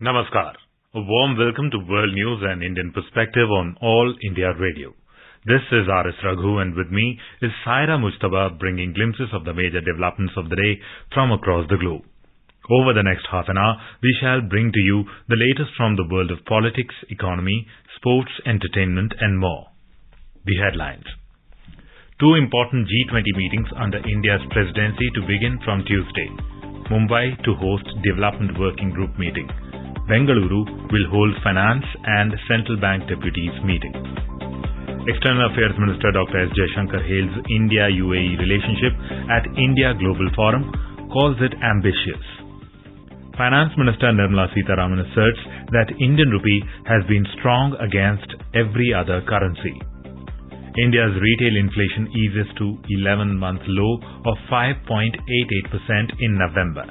Namaskar. A warm welcome to World News and Indian Perspective on All India Radio. This is R.S. Raghu, and with me is Saira Mujtaba, bringing glimpses of the major developments of the day from across the globe. Over the next half an hour, we shall bring to you the latest from the world of politics, economy, sports, entertainment, and more. The headlines. Two important G20 meetings under India's presidency to begin from Tuesday. Mumbai to host Development Working Group meeting. Bengaluru will hold Finance and Central Bank Deputies meeting. External Affairs Minister Dr. S. Jaishankar hails India-UAE relationship at India Global Forum, calls it ambitious. Finance Minister Nirmala Sitharaman asserts that Indian rupee has been strong against every other currency. India's retail inflation eases to 11-month low of 5.88% in November.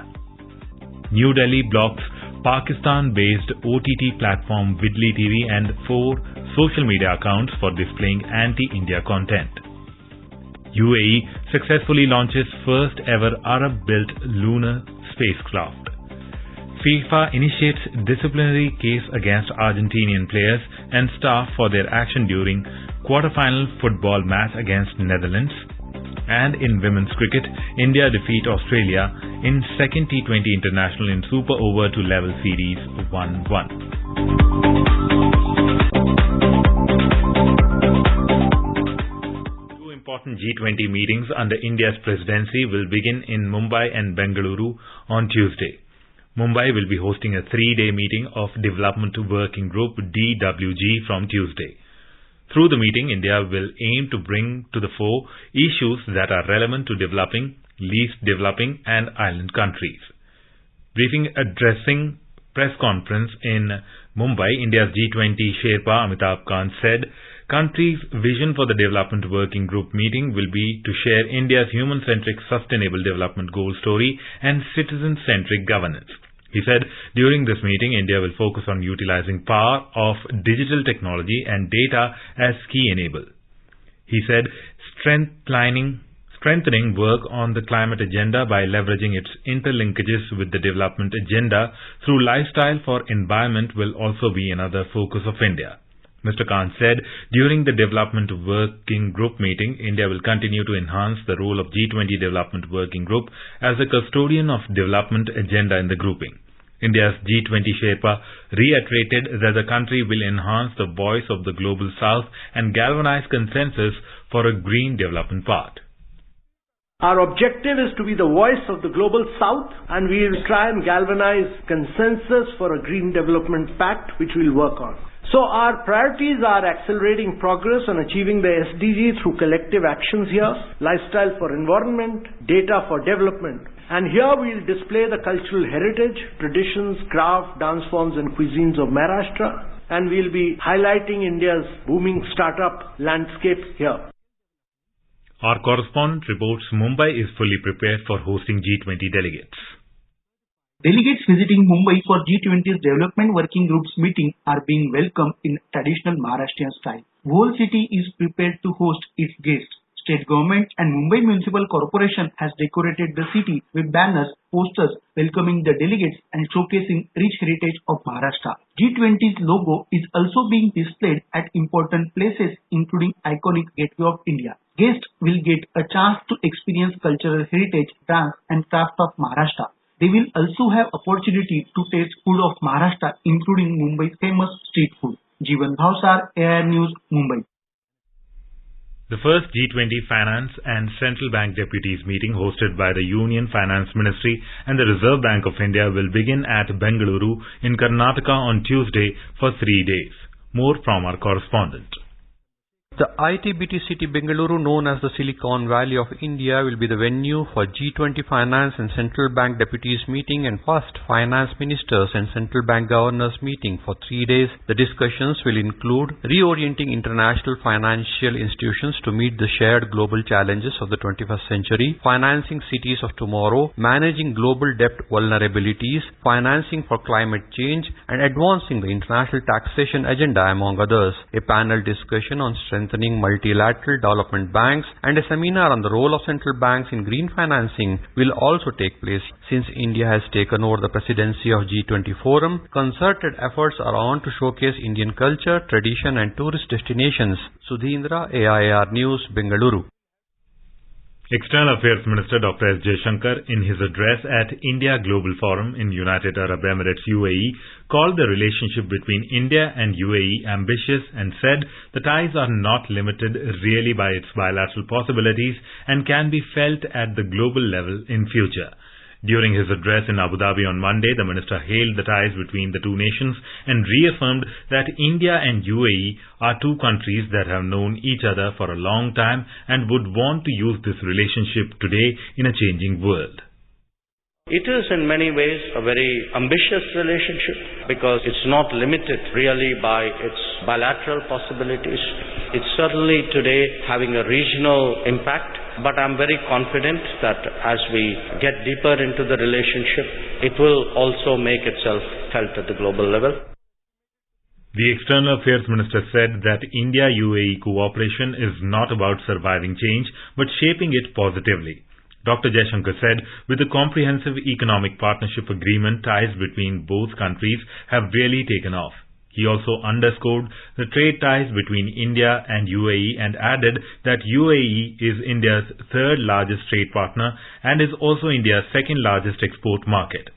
New Delhi blocks Pakistan-based OTT platform Vidli TV and 4 social media accounts for displaying anti-India content. UAE successfully launches first ever Arab-built lunar spacecraft. FIFA initiates disciplinary case against Argentinian players and staff for their action during quarter-final football match against Netherlands. And in women's cricket, India defeat Australia in second T20 international in super over to level series 1-1. Two important G20 meetings under India's presidency will begin in Mumbai and Bengaluru on Tuesday. Mumbai will be hosting a 3-day meeting of Development Working Group DWG from Tuesday. Through the meeting, India will aim to bring to the fore issues that are relevant to developing, least developing and island countries. Briefing addressing press conference in Mumbai, India's G20 Sherpa Amitabh Kant said, country's vision for the Development Working Group meeting will be to share India's human-centric sustainable development goal story and citizen-centric governance. He said, during this meeting, India will focus on utilizing power of digital technology and data as key enable. He said, strengthening work on the climate agenda by leveraging its interlinkages with the development agenda through lifestyle for environment will also be another focus of India. Mr. Kant said, during the Development Working Group meeting, India will continue to enhance the role of G20 Development Working Group as a custodian of development agenda in the grouping. India's G20 Sherpa reiterated that the country will enhance the voice of the Global South and galvanize consensus for a green development path. Our objective is to be the voice of the Global South, and we will try and galvanize consensus for a green development pact which we will work on. So our priorities are accelerating progress on achieving the SDG through collective actions here, lifestyle for environment, data for development. And here we will display the cultural heritage, traditions, craft, dance forms and cuisines of Maharashtra, and we will be highlighting India's booming startup landscape here. Our correspondent reports Mumbai is fully prepared for hosting G20 delegates. Delegates visiting Mumbai for G20's Development Working Group's meeting are being welcomed in traditional Maharashtrian style. The whole city is prepared to host its guests. State government and Mumbai Municipal Corporation has decorated the city with banners, posters welcoming the delegates and showcasing rich heritage of Maharashtra. G20's logo is also being displayed at important places including iconic Gateway of India. Guests will get a chance to experience cultural heritage, dance and craft of Maharashtra. They will also have opportunity to taste food of Maharashtra including Mumbai's famous street food. Jeevan Bhavsar, AIR News, Mumbai. The first G20 Finance and Central Bank Deputies meeting hosted by the Union Finance Ministry and the Reserve Bank of India will begin at Bengaluru in Karnataka on Tuesday for 3 days. More from our correspondent. The IT-BT city Bengaluru, known as the Silicon Valley of India, will be the venue for G20 Finance and Central Bank Deputies meeting and first Finance Ministers and Central Bank Governors meeting for 3 days. The discussions will include reorienting international financial institutions to meet the shared global challenges of the 21st century, financing cities of tomorrow, managing global debt vulnerabilities, financing for climate change, and advancing the international taxation agenda, among others. A panel discussion on strengthening strengthening multilateral development banks, and a seminar on the role of central banks in green financing will also take place. Since India has taken over the presidency of G20 Forum, concerted efforts are on to showcase Indian culture, tradition and tourist destinations. Sudhindra, AIR News, Bengaluru. External Affairs Minister Dr. S. Jaishankar, in his address at India Global Forum in United Arab Emirates UAE, called the relationship between India and UAE ambitious and said the ties are not limited really by its bilateral possibilities and can be felt at the global level in future. During his address in Abu Dhabi on Monday, the minister hailed the ties between the two nations and reaffirmed that India and UAE are two countries that have known each other for a long time and would want to use this relationship today in a changing world. It is in many ways a very ambitious relationship because it's not limited really by its bilateral possibilities. It's certainly today having a regional impact, but I'm very confident that as we get deeper into the relationship, it will also make itself felt at the global level. The External Affairs Minister said that India-UAE cooperation is not about surviving change, but shaping it positively. Dr. Jaishankar said, with the comprehensive economic partnership agreement, ties between both countries have really taken off. He also underscored the trade ties between India and UAE and added that UAE is India's third largest trade partner and is also India's second largest export market.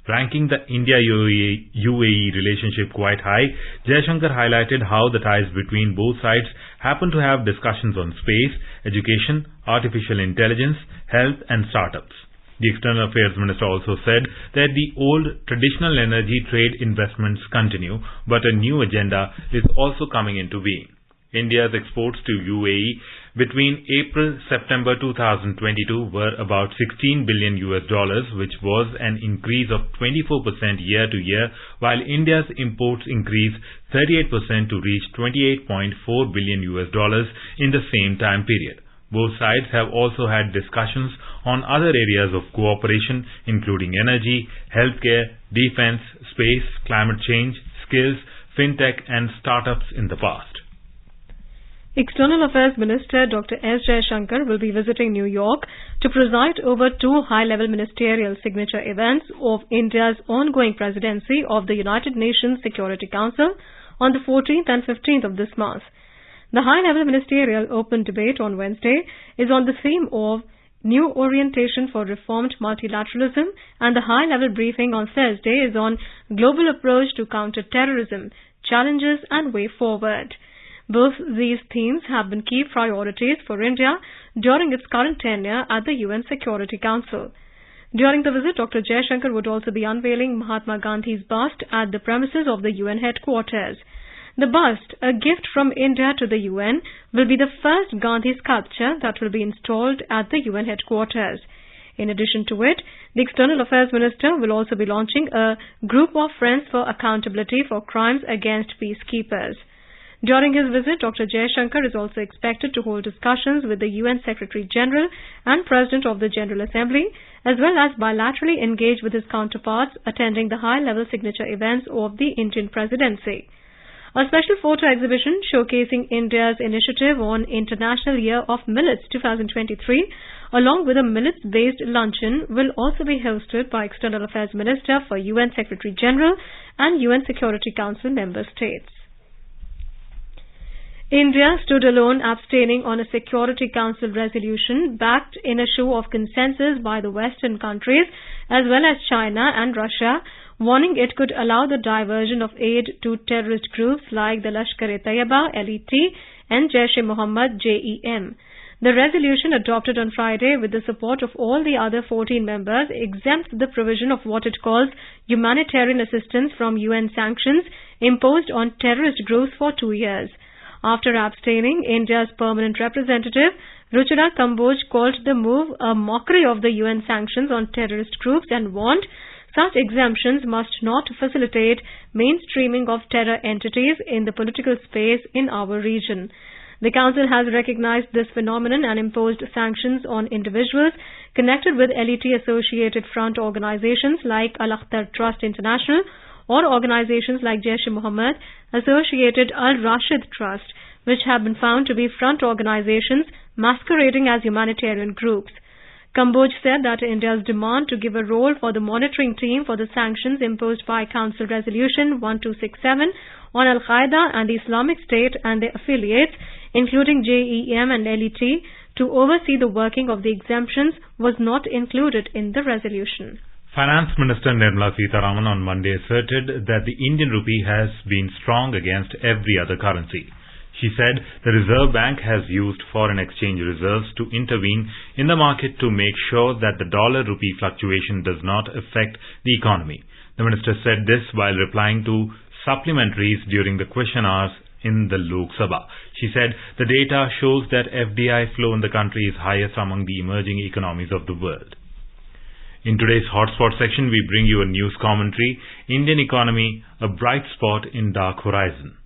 Ranking the India-UAE relationship quite high, Jaishankar highlighted how the ties between both sides happen to have discussions on space, education, artificial intelligence, health and startups. The External Affairs Minister also said that the old traditional energy trade investments continue, but a new agenda is also coming into being. India's exports to UAE between April-September 2022 were about $16 billion, which was an increase of 24% year to year, while India's imports increased 38% to reach $28.4 billion in the same time period. Both sides have also had discussions on other areas of cooperation, including energy, healthcare, defense, space, climate change, skills, fintech and startups in the past. External Affairs Minister Dr. S. Jaishankar will be visiting New York to preside over two high-level ministerial signature events of India's ongoing presidency of the United Nations Security Council on the 14th and 15th of this month. The high-level ministerial open debate on Wednesday is on the theme of New Orientation for Reformed Multilateralism, and the high-level briefing on Thursday is on Global Approach to Counter-Terrorism, Challenges and Way Forward. Both these themes have been key priorities for India during its current tenure at the UN Security Council. During the visit, Dr. Jaishankar would also be unveiling Mahatma Gandhi's bust at the premises of the UN headquarters. The bust, a gift from India to the UN, will be the first Gandhi sculpture that will be installed at the UN headquarters. In addition to it, the External Affairs Minister will also be launching a Group of Friends for Accountability for Crimes Against Peacekeepers. During his visit, Dr. Jaishankar is also expected to hold discussions with the UN Secretary-General and President of the General Assembly, as well as bilaterally engage with his counterparts attending the high-level signature events of the Indian presidency. A special photo exhibition showcasing India's initiative on International Year of Millets 2023, along with a millets-based luncheon, will also be hosted by External Affairs Minister for UN Secretary-General and UN Security Council member states. India stood alone, abstaining on a Security Council resolution backed in a show of consensus by the Western countries as well as China and Russia, warning it could allow the diversion of aid to terrorist groups like the Lashkar-e-Taiba, LET, and Jaish-e-Mohammed, JEM. The resolution adopted on Friday with the support of all the other 14 members exempts the provision of what it calls humanitarian assistance from UN sanctions imposed on terrorist groups for 2 years. After abstaining, India's permanent representative, Ruchira Kamboj, called the move a mockery of the UN sanctions on terrorist groups and warned such exemptions must not facilitate mainstreaming of terror entities in the political space in our region. The Council has recognized this phenomenon and imposed sanctions on individuals connected with LET-associated front organizations like Al-Akhtar Trust International or organizations like Jaish-e-Mohammed, Associated Al-Rashid Trust, which have been found to be front organizations masquerading as humanitarian groups. Kamboj said that India's demand to give a role for the monitoring team for the sanctions imposed by Council Resolution 1267 on Al-Qaeda and the Islamic State and their affiliates, including JEM and LET, to oversee the working of the exemptions was not included in the resolution. Finance Minister Nirmala Sitharaman on Monday asserted that the Indian rupee has been strong against every other currency. She said the Reserve Bank has used foreign exchange reserves to intervene in the market to make sure that the dollar-rupee fluctuation does not affect the economy. The minister said this while replying to supplementaries during the question hours in the Lok Sabha. She said the data shows that FDI flow in the country is highest among the emerging economies of the world. In today's Hotspot section, we bring you a news commentary, Indian economy, a bright spot in dark horizon.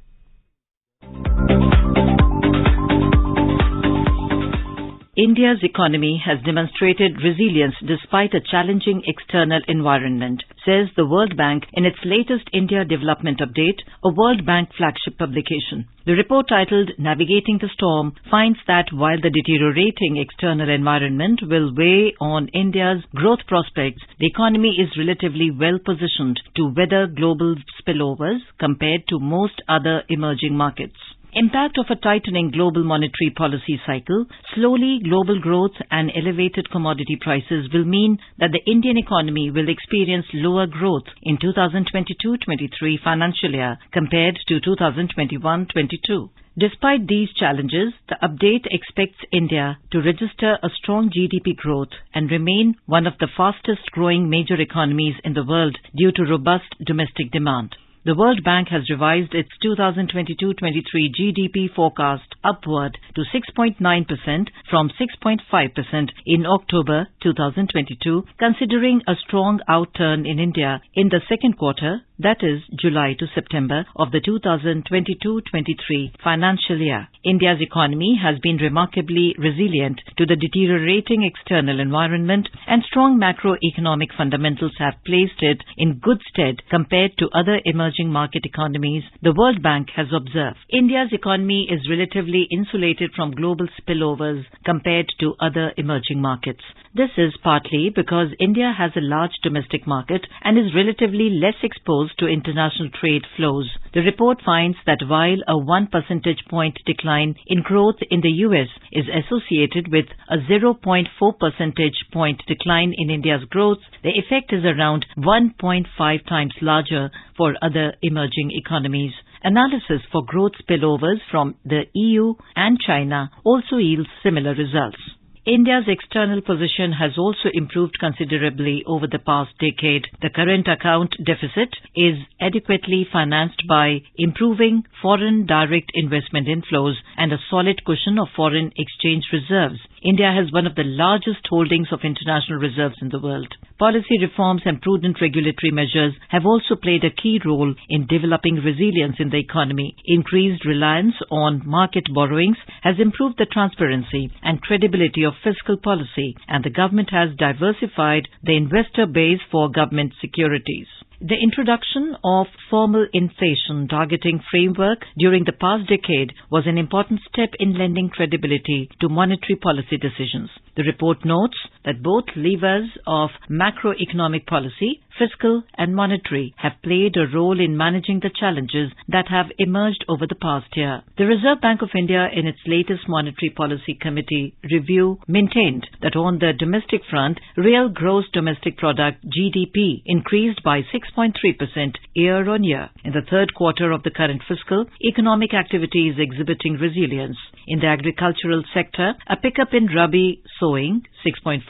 India's economy has demonstrated resilience despite a challenging external environment, says the World Bank in its latest India Development Update, a World Bank flagship publication. The report titled Navigating the Storm finds that while the deteriorating external environment will weigh on India's growth prospects, the economy is relatively well positioned to weather global spillovers compared to most other emerging markets. Impact of a tightening global monetary policy cycle, slowly global growth and elevated commodity prices will mean that the Indian economy will experience lower growth in 2022-23 financial year compared to 2021-22. Despite these challenges, the update expects India to register a strong GDP growth and remain one of the fastest growing major economies in the world due to robust domestic demand. The World Bank has revised its 2022-23 GDP forecast upward to 6.9% from 6.5% in October 2022, considering a strong outturn in India in the second quarter, that is July to September of the 2022-23 financial year. India's economy has been remarkably resilient to the deteriorating external environment, and strong macroeconomic fundamentals have placed it in good stead compared to other emerging market economies, the World Bank has observed. India's economy is relatively insulated from global spillovers compared to other emerging markets. This is partly because India has a large domestic market and is relatively less exposed to international trade flows. The report finds that while a 1 percentage point decline in growth in the US is associated with a 0.4 percentage point decline in India's growth, the effect is around 1.5 times larger for other emerging economies. Analysis for growth spillovers from the EU and China also yields similar results. India's external position has also improved considerably over the past decade. The current account deficit is adequately financed by improving foreign direct investment inflows and a solid cushion of foreign exchange reserves. India has one of the largest holdings of international reserves in the world. Policy reforms and prudent regulatory measures have also played a key role in developing resilience in the economy. Increased reliance on market borrowings has improved the transparency and credibility of fiscal policy, and the government has diversified the investor base for government securities. The introduction of formal inflation targeting framework during the past decade was an important step in lending credibility to monetary policy decisions. The report notes that both levers of macroeconomic policy, fiscal and monetary, have played a role in managing the challenges that have emerged over the past year. The Reserve Bank of India in its latest Monetary Policy Committee review maintained that on the domestic front, real gross domestic product GDP increased by 6.3% year-on-year. In the third quarter of the current fiscal, economic activity is exhibiting resilience. In the agricultural sector, a pickup in Rabi sowing, 6.4%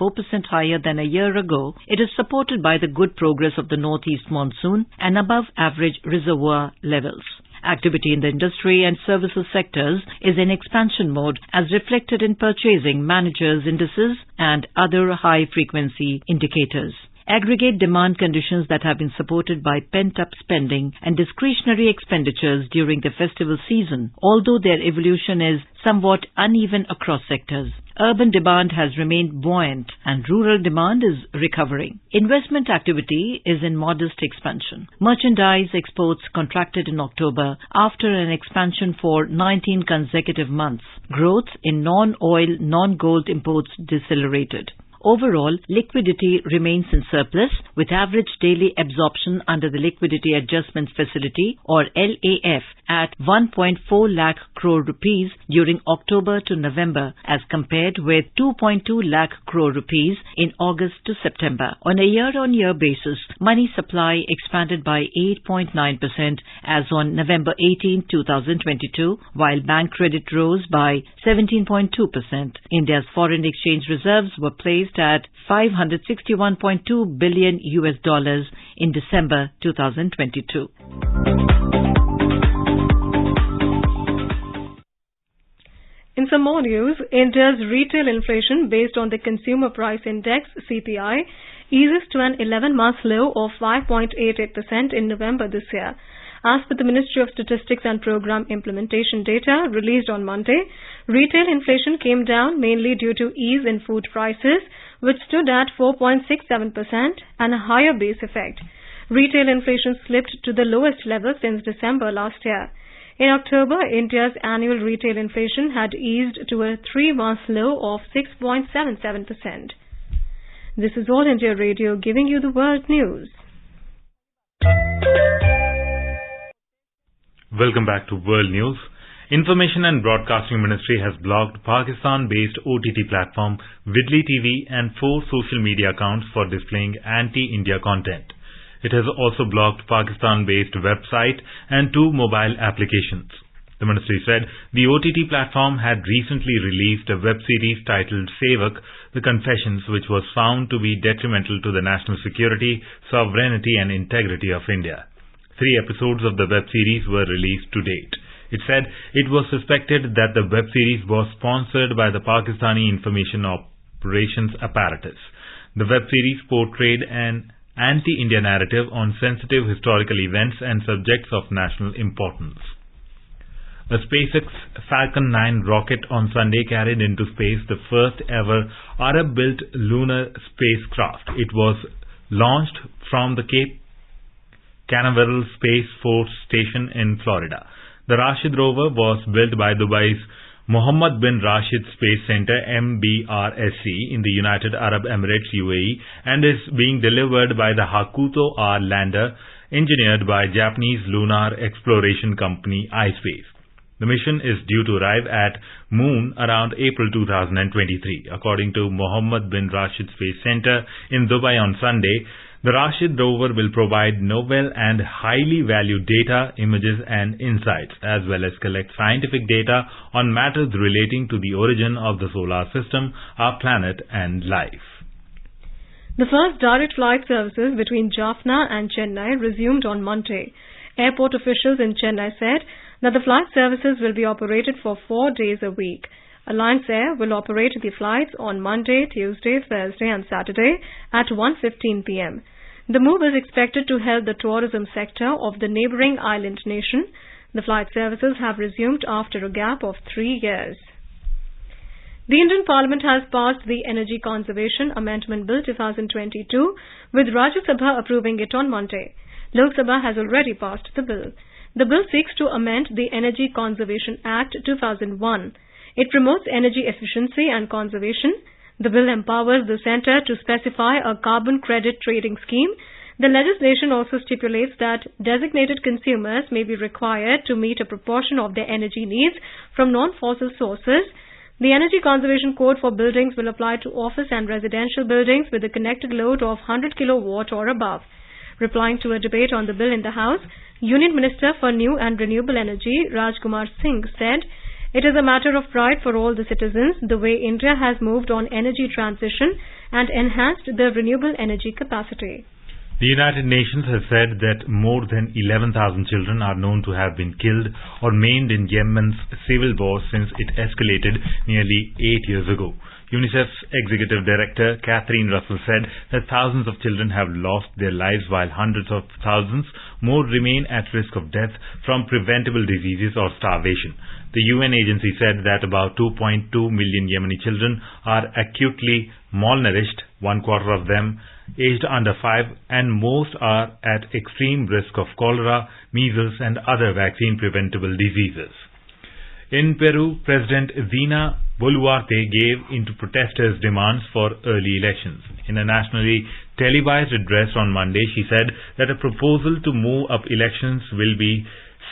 higher than a year ago. It is supported by the good progress of the northeast monsoon and above average reservoir levels. Activity in the industry and services sectors is in expansion mode, as reflected in purchasing managers' indices and other high-frequency indicators. aggregate demand conditions that have been supported by pent-up spending and discretionary expenditures during the festival season, although their evolution is somewhat uneven across sectors. Urban demand has remained buoyant and rural demand is recovering. Investment activity is in modest expansion. Merchandise exports contracted in October after an expansion for 19 consecutive months. Growth in non-oil, non-gold imports decelerated. Overall, liquidity remains in surplus, with average daily absorption under the Liquidity Adjustment Facility, or LAF, at 1.4 lakh crore rupees during October to November, as compared with 2.2 lakh crore rupees in August to September. On a year-on-year basis, money supply expanded by 8.9% as on November 18, 2022, while bank credit rose by 17.2%. India's foreign exchange reserves were placed at $561.2 billion in December 2022. In some more news, India's retail inflation based on the Consumer Price Index (CPI) eases to an 11-month low of 5.88% in November this year. As per the Ministry of Statistics and Program Implementation data released on Monday, retail inflation came down mainly due to ease in food prices, which stood at 4.67%, and a higher base effect. Retail inflation slipped to the lowest level since December last year. In October, India's annual retail inflation had eased to a 3-month low of 6.77%. This is All India Radio giving you the world news. Welcome back to World News. Information and Broadcasting Ministry has blocked Pakistan-based OTT platform Vidli TV and 4 social media accounts for displaying anti-India content. It has also blocked Pakistan-based website and 2 mobile applications. The ministry said the OTT platform had recently released a web series titled Sevak, The Confessions, which was found to be detrimental to the national security, sovereignty and integrity of India. 3 episodes of the web series were released to date. It said it was suspected that the web series was sponsored by the Pakistani Information Operations Apparatus. The web series portrayed an anti-India narrative on sensitive historical events and subjects of national importance. A SpaceX Falcon 9 rocket on Sunday carried into space the first ever Arab-built lunar spacecraft. It was launched from the Cape Canaveral Space Force Station in Florida. The Rashid rover was built by Dubai's Mohammed bin Rashid Space Center MBRSC in the United Arab Emirates UAE and is being delivered by the Hakuto R lander engineered by Japanese lunar exploration company iSpace. The mission is due to arrive at Moon around April 2023. According to Mohammed bin Rashid Space Center in Dubai on Sunday, the Rashid rover will provide novel and highly valued data, images and insights, as well as collect scientific data on matters relating to the origin of the solar system, our planet and life. The first direct flight services between Jaffna and Chennai resumed on Monday. Airport officials in Chennai said that the flight services will be operated for 4 days a week. Alliance Air will operate the flights on Monday, Tuesday, Thursday and Saturday at 1:15 p.m. The move is expected to help the tourism sector of the neighbouring island nation. The flight services have resumed after a gap of 3 years. The Indian Parliament has passed the Energy Conservation Amendment Bill 2022, with Rajya Sabha approving it on Monday. Lok Sabha has already passed the bill. The bill seeks to amend the Energy Conservation Act 2001. It promotes energy efficiency and conservation. The bill empowers the centre to specify a carbon credit trading scheme. The legislation also stipulates that designated consumers may be required to meet a proportion of their energy needs from non-fossil sources. The Energy Conservation Code for buildings will apply to office and residential buildings with a connected load of 100 kilowatt or above. Replying to a debate on the bill in the House, Union Minister for New and Renewable Energy Rajkumar Singh said, "It is a matter of pride for all the citizens the way India has moved on energy transition and enhanced the renewable energy capacity." The United Nations has said that more than 11,000 children are known to have been killed or maimed in Yemen's civil war since it escalated nearly 8 years ago. UNICEF's Executive Director Catherine Russell said that thousands of children have lost their lives while hundreds of thousands more remain at risk of death from preventable diseases or starvation. The UN agency said that about 2.2 million Yemeni children are acutely malnourished, 1/4 of them aged under 5, and most are at extreme risk of cholera, measles and other vaccine-preventable diseases. In Peru, President Dina Boluarte gave into protesters' demands for early elections. In a nationally televised address on Monday, she said that a proposal to move up elections will be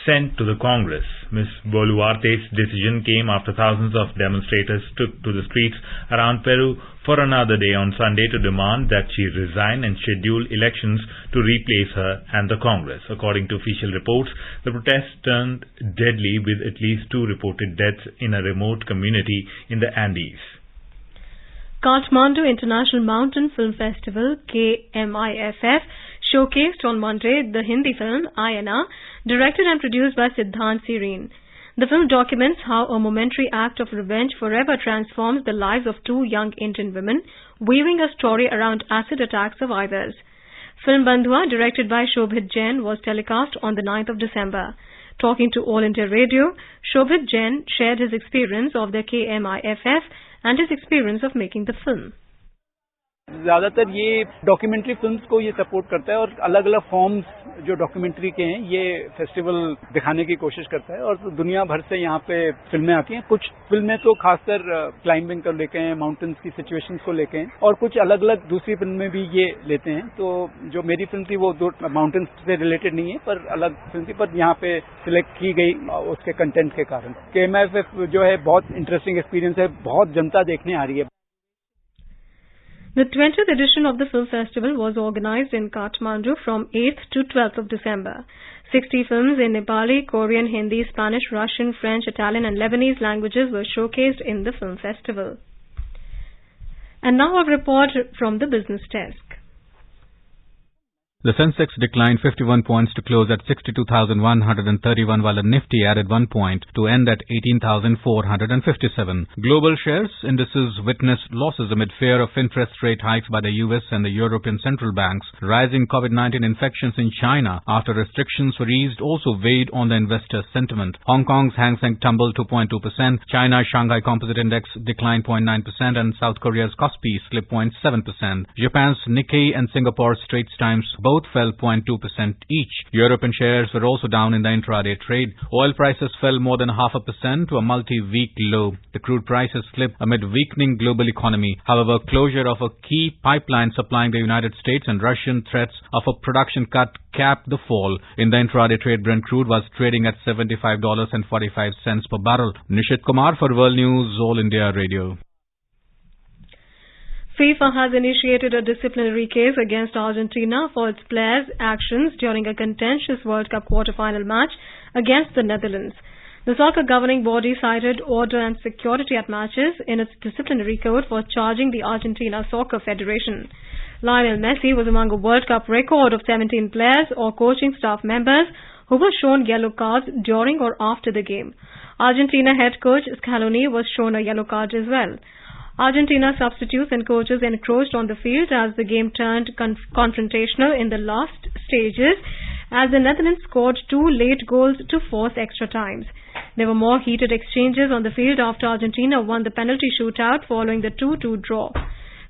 sent to the Congress. Ms. Boluarte's decision came after thousands of demonstrators took to the streets around Peru for another day on Sunday to demand that she resign and schedule elections to replace her and the Congress. According to official reports, the protests turned deadly with at least 2 reported deaths in a remote community in the Andes. Kathmandu International Mountain Film Festival, KMIFF, showcased on Monday the Hindi film Ayana, directed and produced by Siddhant Serene. The film documents how a momentary act of revenge forever transforms the lives of 2 young Indian women, weaving a story around acid attack survivors. Film Bandhua, directed by Shobhit Jain, was telecast on the 9th of December. Talking to All India Radio, Shobhit Jain shared his experience of the KMIFF and his experience of making the film. ज़्यादातर ये documentary films को ये support करता है और अलग अलग forms जो डॉक्यूमेंट्री के हैं ये फेस्टिवल दिखाने की कोशिश करता है और दुनिया भर से यहाँ पे फिल्में आती हैं। कुछ फिल्में तो खासकर क्लाइंबिंग को लेके हैं, माउंटेन्स की सिचुएशंस को लेके हैं और कुछ अलग अलग दूसरी फिल्में भी ये लेते हैं। तो जो मेरी फिल्म थी वो 2 माउंटेन्स से रिलेटेड नहीं है पर अलग फिल्म थी, पर यहाँ पे सिलेक्ट की गई उसके कंटेंट के कारण। KMIFF जो है बहुत इंटरेस्टिंग एक्सपीरियंस है, बहुत जनता देखने आ रही है। The 20th edition of the film festival was organized in Kathmandu from 8th to 12th of December. 60 films in Nepali, Korean, Hindi, Spanish, Russian, French, Italian and Lebanese languages were showcased in the film festival. And now a report from the business desk. The Sensex declined 51 points to close at 62,131, while the Nifty added 1 point to end at 18,457. Global shares indices witnessed losses amid fear of interest rate hikes by the US and the European central banks. Rising COVID-19 infections in China after restrictions were eased also weighed on the investor sentiment. Hong Kong's Hang Seng tumbled 2.2%, China's Shanghai Composite Index declined 0.9%, and South Korea's Kospi slipped 0.7%. Japan's Nikkei and Singapore's Straits Times both fell 0.2% each. European shares were also down in the intraday trade. Oil prices fell more than 0.5% to a multi-week low. The crude prices slipped amid weakening global economy. However, closure of a key pipeline supplying the United States and Russian threats of a production cut capped the fall. In the intraday trade, Brent crude was trading at $75.45 per barrel. Nishit Kumar for World News, All India Radio. FIFA has initiated a disciplinary case against Argentina for its players' actions during a contentious World Cup quarter-final match against the Netherlands. The soccer governing body cited order and security at matches in its disciplinary code for charging the Argentina Soccer Federation. Lionel Messi was among a World Cup record of 17 players or coaching staff members who were shown yellow cards during or after the game. Argentina head coach Scaloni was shown a yellow card as well. Argentina substitutes and coaches encroached on the field as the game turned confrontational in the last stages as the Netherlands scored 2 late goals to force extra times. There were more heated exchanges on the field after Argentina won the penalty shootout following the 2-2 draw.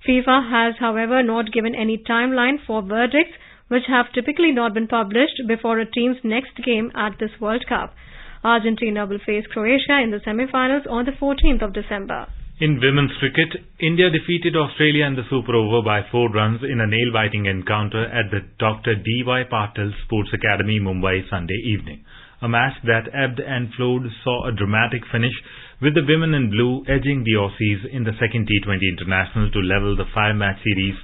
FIFA has, however, not given any timeline for verdicts, which have typically not been published before a team's next game at this World Cup. Argentina will face Croatia in the semi-finals on the 14th of December. In women's cricket, India defeated Australia in the Super Over by 4 runs in a nail-biting encounter at the Dr. D.Y. Patil Sports Academy, Mumbai, Sunday evening. A match that ebbed and flowed saw a dramatic finish, with the women in blue edging the Aussies in the second T20 International to level the 5-match series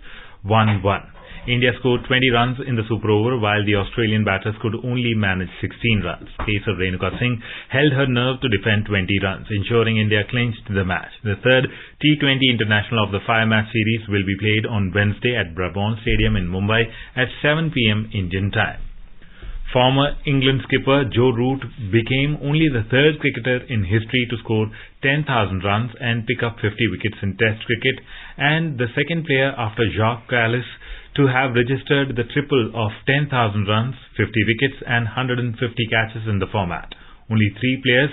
1-1. India scored 20 runs in the super over while the Australian batters could only manage 16 runs. Pacer Renuka Singh held her nerve to defend 20 runs, ensuring India clinched the match. The third T20 international of the 5-match series will be played on Wednesday at Brabant Stadium in Mumbai at 7 p.m. Indian time. Former England skipper Joe Root became only the third cricketer in history to score 10,000 runs and pick up 50 wickets in Test cricket, and the second player after Jacques Kallis to have registered the triple of 10,000 runs, 50 wickets and 150 catches in the format. Only three players,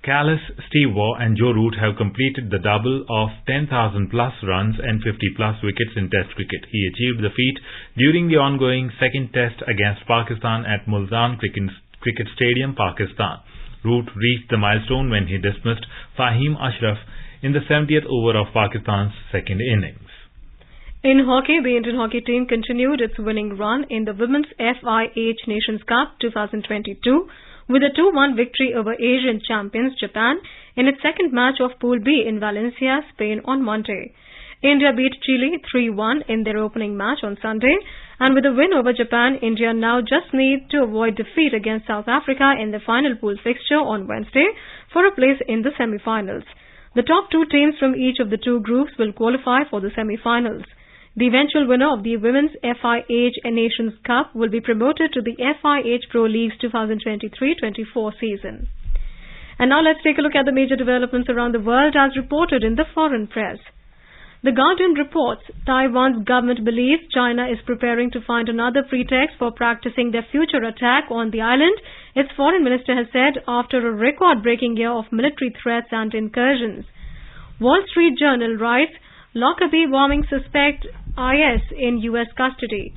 Kallis, Steve Waugh and Joe Root, have completed the double of 10,000 plus runs and 50 plus wickets in Test cricket. He achieved the feat during the ongoing second Test against Pakistan at Multan Cricket Stadium, Pakistan. Root reached the milestone when he dismissed Fahim Ashraf in the 70th over of Pakistan's second innings. In hockey, the Indian hockey team continued its winning run in the Women's FIH Nations Cup 2022 with a 2-1 victory over Asian champions Japan in its second match of Pool B in Valencia, Spain on Monday. India beat Chile 3-1 in their opening match on Sunday, and with a win over Japan, India now just needs to avoid defeat against South Africa in the final pool fixture on Wednesday for a place in the semi-finals. The top two teams from each of the two groups will qualify for the semi-finals. The eventual winner of the Women's FIH Nations Cup will be promoted to the FIH Pro League's 2023-24 season. And now let's take a look at the major developments around the world as reported in the foreign press. The Guardian reports Taiwan's government believes China is preparing to find another pretext for practicing their future attack on the island, its foreign minister has said after a record-breaking year of military threats and incursions. Wall Street Journal writes, Lockerbie bombing suspect IS in U.S. custody.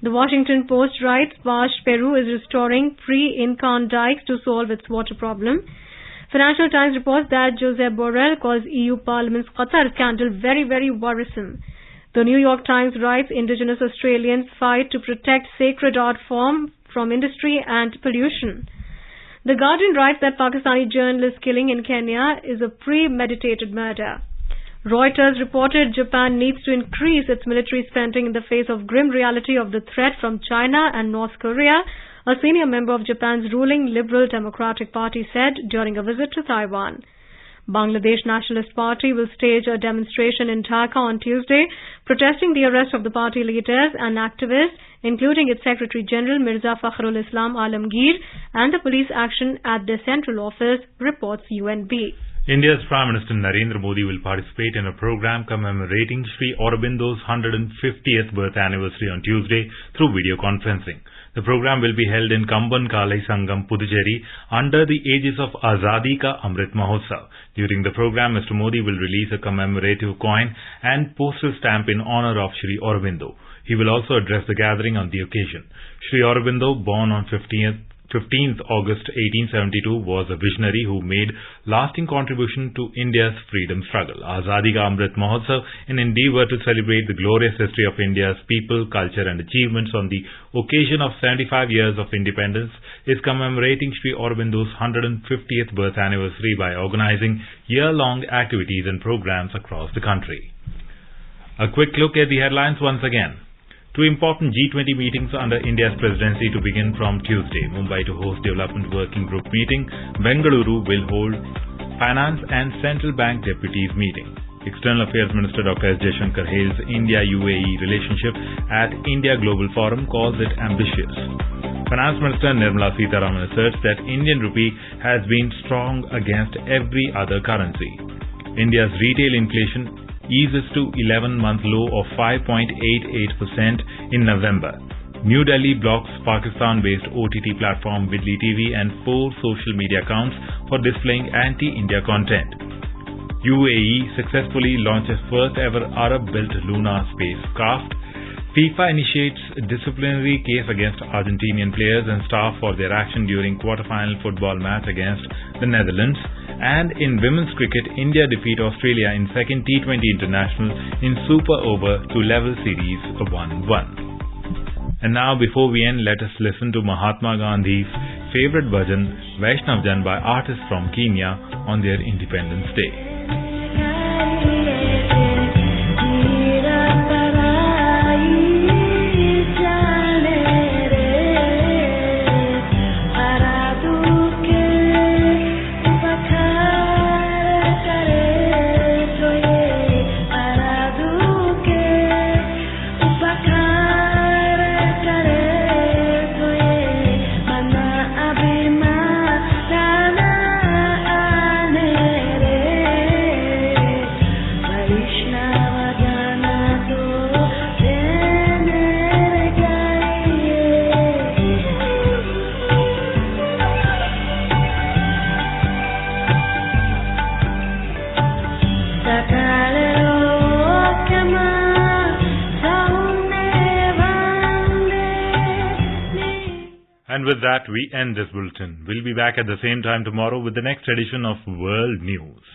The Washington Post writes, parched Peru is restoring pre-Incan dikes to solve its water problem. Financial Times reports that Josep Borrell calls EU Parliament's Qatar scandal very, very worrisome. The New York Times writes, indigenous Australians fight to protect sacred art form from industry and pollution. The Guardian writes that Pakistani journalist killing in Kenya is a premeditated murder. Reuters reported Japan needs to increase its military spending in the face of grim reality of the threat from China and North Korea, a senior member of Japan's ruling Liberal Democratic Party said during a visit to Taiwan. Bangladesh Nationalist Party will stage a demonstration in Dhaka on Tuesday, protesting the arrest of the party leaders and activists, including its Secretary General Mirza Fakhrul Islam Alamgir, and the police action at their central office, reports UNB. India's Prime Minister Narendra Modi will participate in a program commemorating Sri Aurobindo's 150th birth anniversary on Tuesday through video conferencing. The program will be held in Kamban Kalai Sangam, Puducherry, under the aegis of Azadi Ka Amrit Mahotsav. During the program, Mr. Modi will release a commemorative coin and postal stamp in honor of Sri Aurobindo. He will also address the gathering on the occasion. Sri Aurobindo, born on 15th August 1872, was a visionary who made lasting contribution to India's freedom struggle. Azadi Ka Amrit Mahotsav, an endeavour to celebrate the glorious history of India's people, culture and achievements on the occasion of 75 years of independence, is commemorating Sri Aurobindo's 150th birth anniversary by organising year-long activities and programs across the country. A quick look at the headlines once again. Two important G20 meetings under India's presidency to begin from Tuesday. Mumbai to host Development Working Group meeting. Bengaluru will hold Finance and Central Bank Deputies meeting. External Affairs Minister Dr. S. Jaishankar hails India-UAE relationship at India Global Forum, calls it ambitious. Finance Minister Nirmala Sitharaman asserts that Indian rupee has been strong against every other currency. India's retail inflation eases to 11-month low of 5.88% in November. New Delhi blocks Pakistan-based OTT platform Vidli TV and 4 social media accounts for displaying anti-India content. UAE successfully launches first ever Arab-built lunar spacecraft. FIFA initiates disciplinary case against Argentinian players and staff for their action during quarter-final football match against the Netherlands. And in women's cricket, India defeat Australia in second T20 International in Super Over to level series 1-1. And now, before we end, let us listen to Mahatma Gandhi's favorite bhajan, Vaishnav Jan, by artists from Kenya on their Independence Day. And with that, we end this bulletin. We'll be back at the same time tomorrow with the next edition of World News.